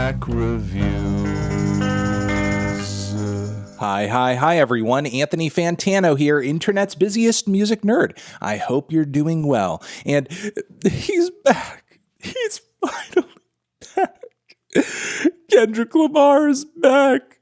track reviews. Hi, everyone. Anthony Fantano here, internet's busiest music nerd. I hope you're doing well. And he's back. He's finally back. Kendrick Lamar is back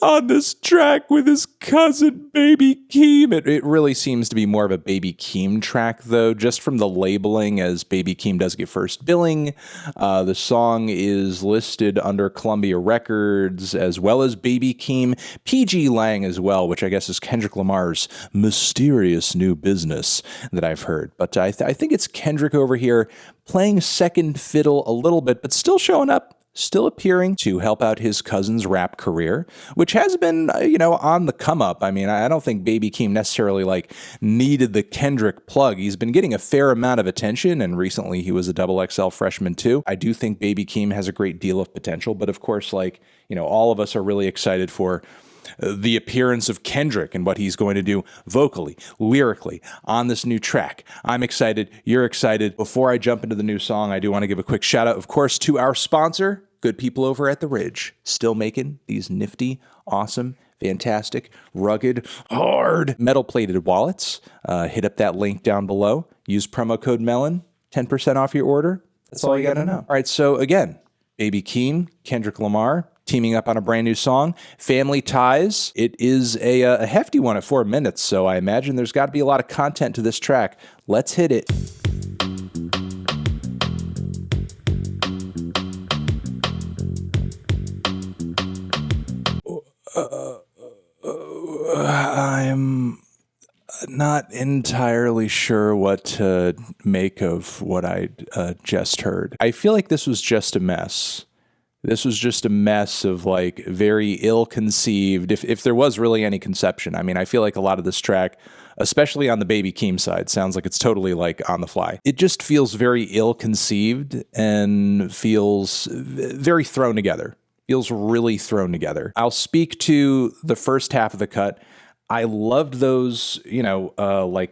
on this track with his cousin, Baby Keem. It really seems to be more of a Baby Keem track, though, just from the labeling, as Baby Keem does get first billing. The song is listed under Columbia Records, as well as Baby Keem, PG Lang as well, which I guess is Kendrick Lamar's mysterious new business that I've heard. But I think it's Kendrick over here playing second fiddle a little bit, but still showing up, still appearing to help out his cousin's rap career, which has been, on the come up. I mean, I don't think Baby Keem necessarily needed the Kendrick plug. He's been getting a fair amount of attention, and recently he was a XXL freshman too. I do think Baby Keem has a great deal of potential, but of course, all of us are really excited for the appearance of Kendrick and what he's going to do vocally, lyrically on this new track. I'm excited. You're excited. Before I jump into the new song, I do want to give a quick shout out, of course, to our sponsor, good people over at The Ridge, still making these nifty, awesome, fantastic, rugged, hard metal-plated wallets. Hit up that link down below. Use promo code MELON, 10% off your order. That's all you got to know. All right, so again, Baby Keem, Kendrick Lamar, teaming up on a brand new song, Family Ties. It is a hefty one at 4 minutes, so I imagine there's got to be a lot of content to this track. Let's hit it. I'm not entirely sure what to make of what I just heard. I feel like this was just a mess. This was just a mess of very ill-conceived, if there was really any conception. I mean, I feel like a lot of this track, especially on the Baby Keem side, sounds like it's totally on the fly. It just feels very ill-conceived and feels very thrown together. Feels really thrown together. I'll speak to the first half of the cut. I loved those,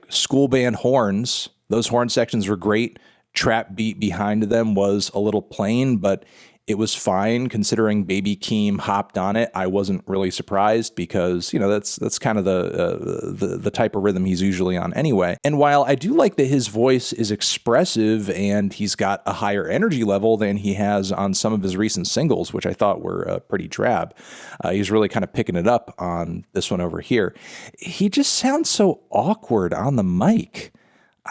school band horns. Those horn sections were great. Trap beat behind them was a little plain, but it was fine considering Baby Keem hopped on it. I wasn't really surprised because, that's kind of the type of rhythm he's usually on anyway. And while I do like that his voice is expressive and he's got a higher energy level than he has on some of his recent singles, which I thought were pretty drab, he's really kind of picking it up on this one over here. He just sounds so awkward on the mic.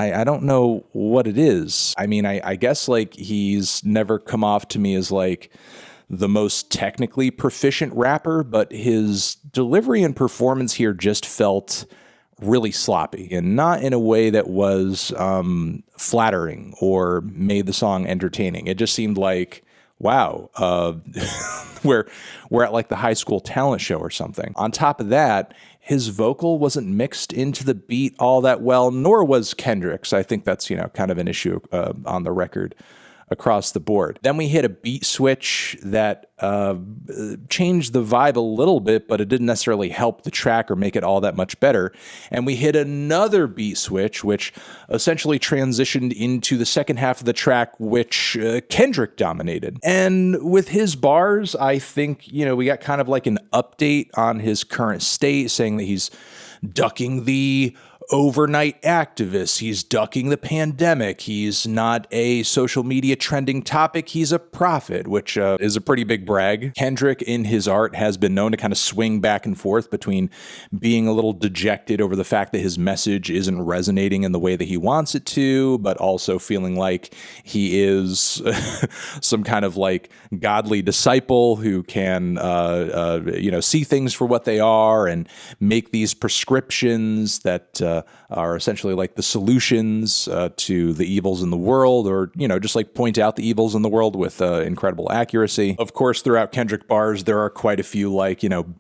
I don't know what it is. I mean, I guess he's never come off to me as the most technically proficient rapper, but his delivery and performance here just felt really sloppy, and not in a way that was flattering or made the song entertaining. It just seemed wow, we're at the high school talent show or something. On top of that, his vocal wasn't mixed into the beat all that well, nor was Kendrick's. I think that's, kind of an issue on the record across the board. Then we hit a beat switch that changed the vibe a little bit, but it didn't necessarily help the track or make it all that much better. And we hit another beat switch, which essentially transitioned into the second half of the track, which Kendrick dominated. And with his bars, I think, we got kind of an update on his current state, saying that he's ducking the overnight activist. He's ducking the pandemic. He's not a social media trending topic. He's a prophet, which is a pretty big brag. Kendrick in his art has been known to kind of swing back and forth between being a little dejected over the fact that his message isn't resonating in the way that he wants it to, but also feeling like he is some kind of godly disciple who can, see things for what they are and make these prescriptions that are essentially the solutions to the evils in the world, or, just point out the evils in the world with incredible accuracy. Of course, throughout Kendrick bars, there are quite a few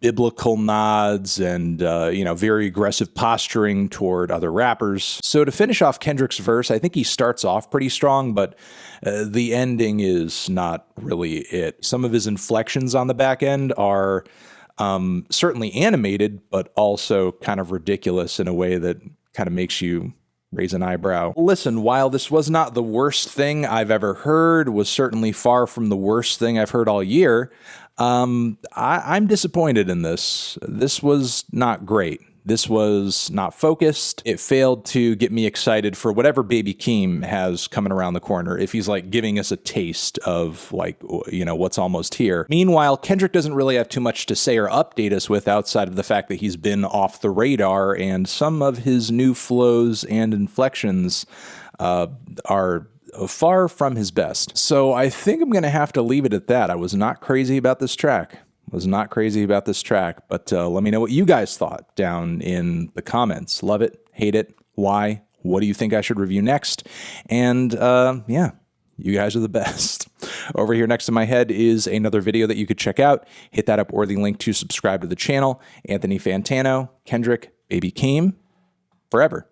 biblical nods and, very aggressive posturing toward other rappers. So to finish off Kendrick's verse, I think he starts off pretty strong, but the ending is not really it. Some of his inflections on the back end are certainly animated, but also kind of ridiculous in a way that kind of makes you raise an eyebrow. Listen, while this was not the worst thing I've ever heard, was certainly far from the worst thing I've heard all year, I'm disappointed in this. This was not great. This was not focused. It failed to get me excited for whatever Baby Keem has coming around the corner, if he's like giving us a taste of like, you know, what's almost here. Meanwhile, Kendrick doesn't really have too much to say or update us with outside of the fact that he's been off the radar, and some of his new flows and inflections are far from his best. So I think I'm going to have to leave it at that. I was not crazy about this track. But let me know what you guys thought down in the comments. Love it, hate it, why, what do you think I should review next? And yeah, you guys are the best. Over here next to my head is another video that you could check out. Hit that up or the link to subscribe to the channel. Anthony Fantano, Kendrick, Baby Keem, forever.